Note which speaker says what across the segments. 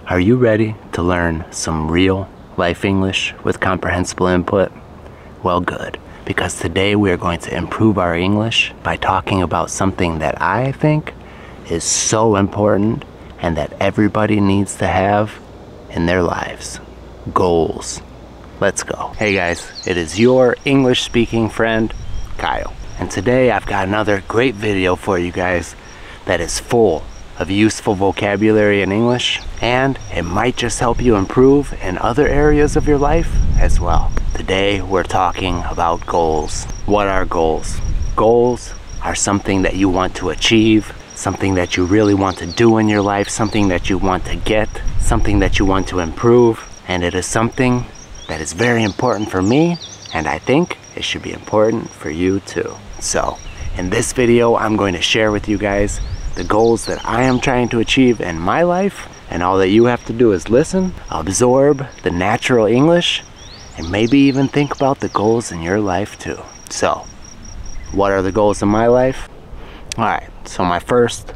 Speaker 1: Are you ready to learn some real life English with comprehensible input? Well, good, because today we are going to improve our English by talking about something that I think is so important and that everybody needs to have in their lives. Goals. Let's go. Hey guys, it is your English speaking friend, Kyle. And today I've got another great video for you guys that is full of useful vocabulary in English, and it might just help you improve in other areas of your life as well. Today we're talking about goals. What are goals? Goals are something that you want to achieve, something that you really want to do in your life, something that you want to get, something that you want to improve, and it is something that is very important for me, and I think it should be important for you too. So in this video I'm going to share with you guys the goals that I am trying to achieve in my life, and all that you have to do is listen, absorb the natural English, and maybe even think about the goals in your life too. So, what are the goals in my life? Alright, so my first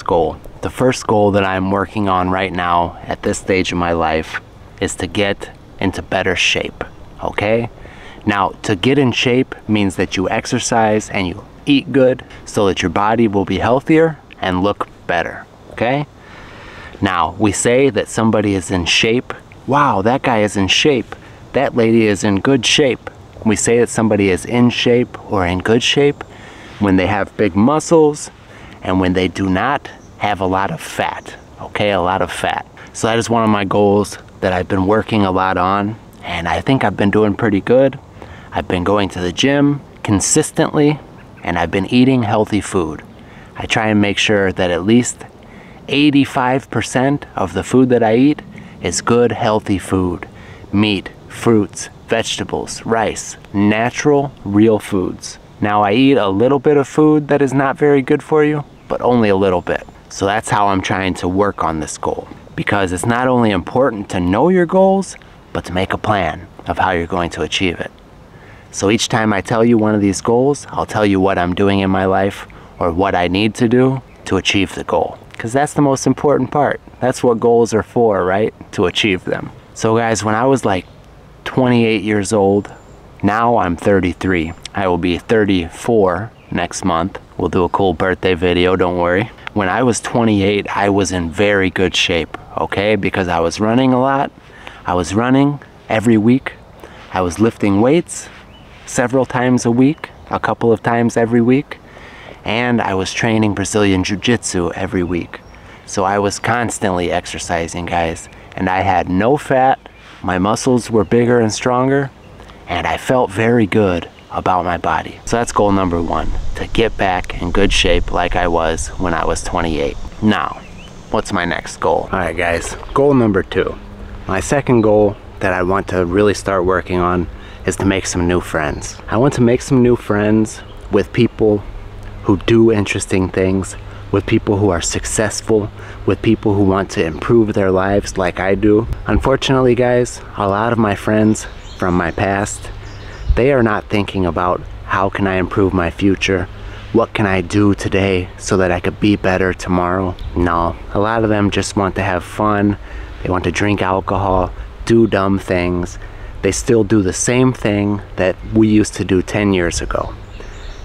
Speaker 1: goal, the first goal that I'm working on right now at this stage of my life is to get into better shape, okay? Now, to get in shape means that you exercise and you eat good so that your body will be healthier and look better, okay? Now, we say that somebody is in shape. Wow, that guy is in shape. That lady is in good shape. We say that somebody is in shape or in good shape when they have big muscles and when they do not have a lot of fat, okay? A lot of fat. So that is one of my goals that I've been working a lot on, and I think I've been doing pretty good. I've been going to the gym consistently, and I've been eating healthy food. I try and make sure that at least 85% of the food that I eat is good, healthy food. Meat, fruits, vegetables, rice, natural, real foods. Now, I eat a little bit of food that is not very good for you, but only a little bit. So that's how I'm trying to work on this goal. Because it's not only important to know your goals, but to make a plan of how you're going to achieve it. So each time I tell you one of these goals, I'll tell you what I'm doing in my life or what I need to do to achieve the goal. Because that's the most important part. That's what goals are for, right? To achieve them. So guys, when I was like 28 years old, now I'm 33. I will be 34 next month. We'll do a cool birthday video, don't worry. When I was 28, I was in very good shape, okay? Because I was running a lot. I was running every week. I was lifting weights several times a week, a couple of times every week. And I was training Brazilian Jiu-Jitsu every week. So I was constantly exercising, guys. And I had no fat, my muscles were bigger and stronger, and I felt very good about my body. So that's goal number one, to get back in good shape like I was when I was 28. Now, what's my next goal? Alright guys, goal number two. My second goal that I want to really start working on is to make some new friends. I want to make some new friends with people who do interesting things, with people who are successful, with people who want to improve their lives like I do. Unfortunately guys, a lot of my friends from my past, they are not thinking about how can I improve my future, what can I do today so that I could be better tomorrow. No, a lot of them just want to have fun, they want to drink alcohol, do dumb things. They still do the same thing that we used to do 10 years ago.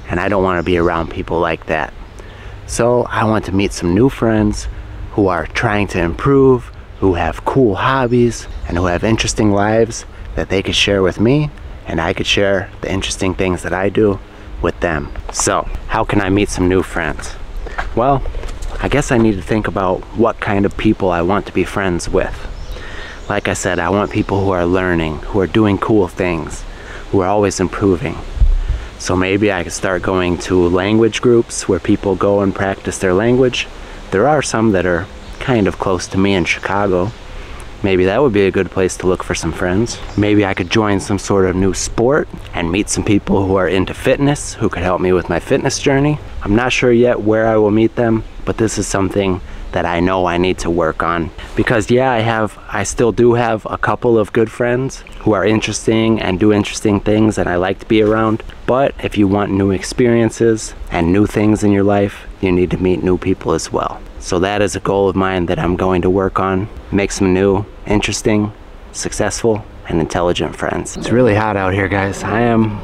Speaker 1: And I don't want to be around people like that. So I want to meet some new friends who are trying to improve, who have cool hobbies, and who have interesting lives that they could share with me, and I could share the interesting things that I do with them. So, how can I meet some new friends? Well, I guess I need to think about what kind of people I want to be friends with. Like I said, I want people who are learning, who are doing cool things, who are always improving. So maybe I could start going to language groups where people go and practice their language. There are some that are kind of close to me in Chicago. Maybe that would be a good place to look for some friends. Maybe I could join some sort of new sport and meet some people who are into fitness who could help me with my fitness journey. I'm not sure yet where I will meet them, but this is something that I know I need to work on. Because yeah, I still do have a couple of good friends who are interesting and do interesting things and I like to be around. But if you want new experiences and new things in your life, you need to meet new people as well. So that is a goal of mine that I'm going to work on. Make some new, interesting, successful, and intelligent friends. It's really hot out here, guys. I am,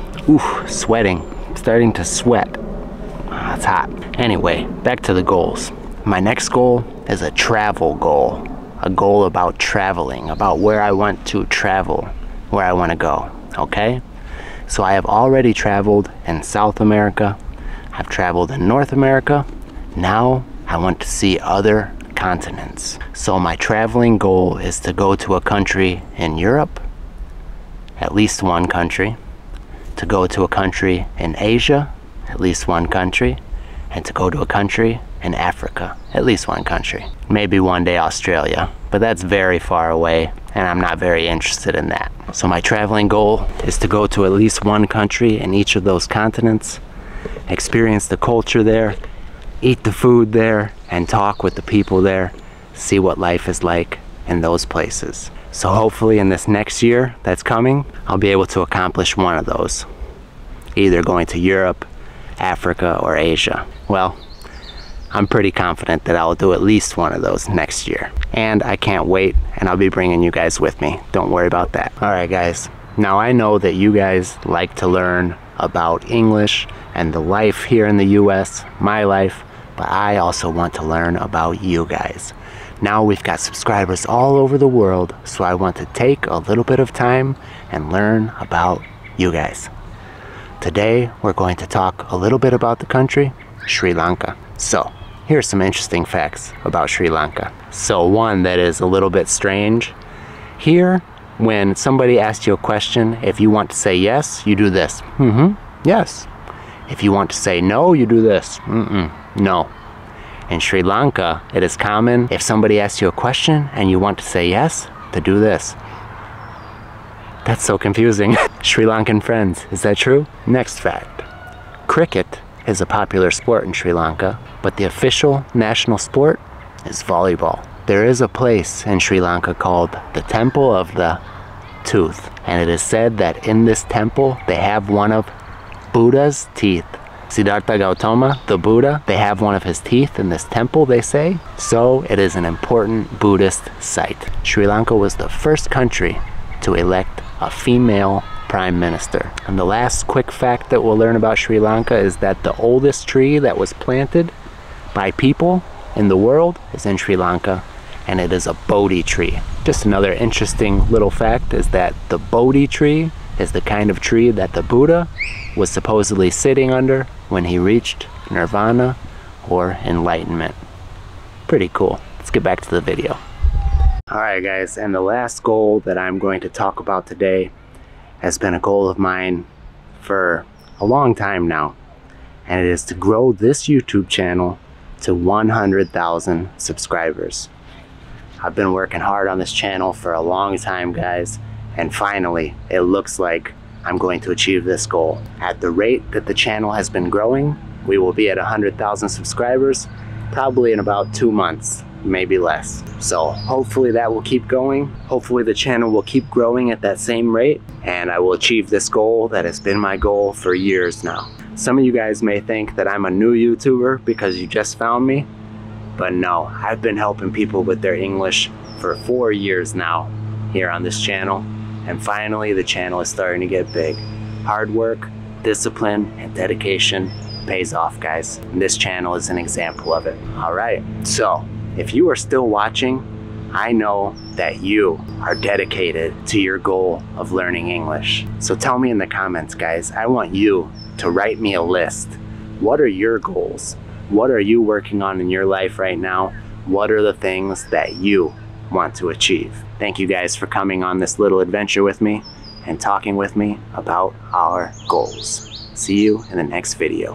Speaker 1: sweating. I'm starting to sweat. It's hot. Anyway, back to the goals. My next goal is a travel goal. A goal about traveling, about where I want to travel, where I want to go, okay? So I have already traveled in South America. I've traveled in North America. Now I want to see other continents. So my traveling goal is to go to a country in Europe, at least one country, to go to a country in Asia, at least one country, and to go to a country in Africa, at least one country. Maybe one day Australia, but that's very far away and I'm not very interested in that. So my traveling goal is to go to at least one country in each of those continents, experience the culture there, eat the food there, and talk with the people there, see what life is like in those places. So hopefully in this next year that's coming, I'll be able to accomplish one of those. Either going to Europe, Africa, or Asia. Well, I'm pretty confident that I'll do at least one of those next year. And I can't wait, and I'll be bringing you guys with me. Don't worry about that. All right, guys. Now I know that you guys like to learn about English and the life here in the US, my life, but I also want to learn about you guys. Now we've got subscribers all over the world, so I want to take a little bit of time and learn about you guys. Today, we're going to talk a little bit about the country, Sri Lanka. So, here's some interesting facts about Sri Lanka. So one that is a little bit strange. Here, when somebody asks you a question, if you want to say yes, you do this. Yes. If you want to say no, you do this. No. In Sri Lanka, it is common if somebody asks you a question and you want to say yes, to do this. That's so confusing. Sri Lankan friends, is that true? Next fact. Cricket is a popular sport in Sri Lanka, but the official national sport is volleyball. There is a place in Sri Lanka called the Temple of the Tooth, and it is said that in this temple they have one of Buddha's teeth. Siddhartha Gautama, the Buddha, they have one of his teeth in this temple, they say. So it is an important Buddhist site. Sri Lanka was the first country to elect a female prime minister. And the last quick fact that we'll learn about Sri Lanka is that the oldest tree that was planted by people in the world is in Sri Lanka, and it is a Bodhi tree. Just another interesting little fact is that the Bodhi tree is the kind of tree that the Buddha was supposedly sitting under when he reached nirvana or enlightenment. Pretty cool. Let's get back to the video. Alright guys, and the last goal that I'm going to talk about today has been a goal of mine for a long time now, and it is to grow this YouTube channel to 100,000 subscribers. I've been working hard on this channel for a long time, guys, and finally it looks like I'm going to achieve this goal. At the rate that the channel has been growing, we will be at 100,000 subscribers probably in about 2 months, maybe less. So hopefully that will keep going. Hopefully the channel will keep growing at that same rate, and I will achieve this goal that has been my goal for years now. Some of you guys may think that I'm a new YouTuber because you just found me, but no, I've been helping people with their English for 4 years now here on this channel, and finally the channel is starting to get big. Hard work, discipline, and dedication pays off, guys. And this channel is an example of it. All right, so if you are still watching, I know that you are dedicated to your goal of learning English. So tell me in the comments, guys. I want you to write me a list. What are your goals? What are you working on in your life right now? What are the things that you want to achieve? Thank you guys for coming on this little adventure with me and talking with me about our goals. See you in the next video.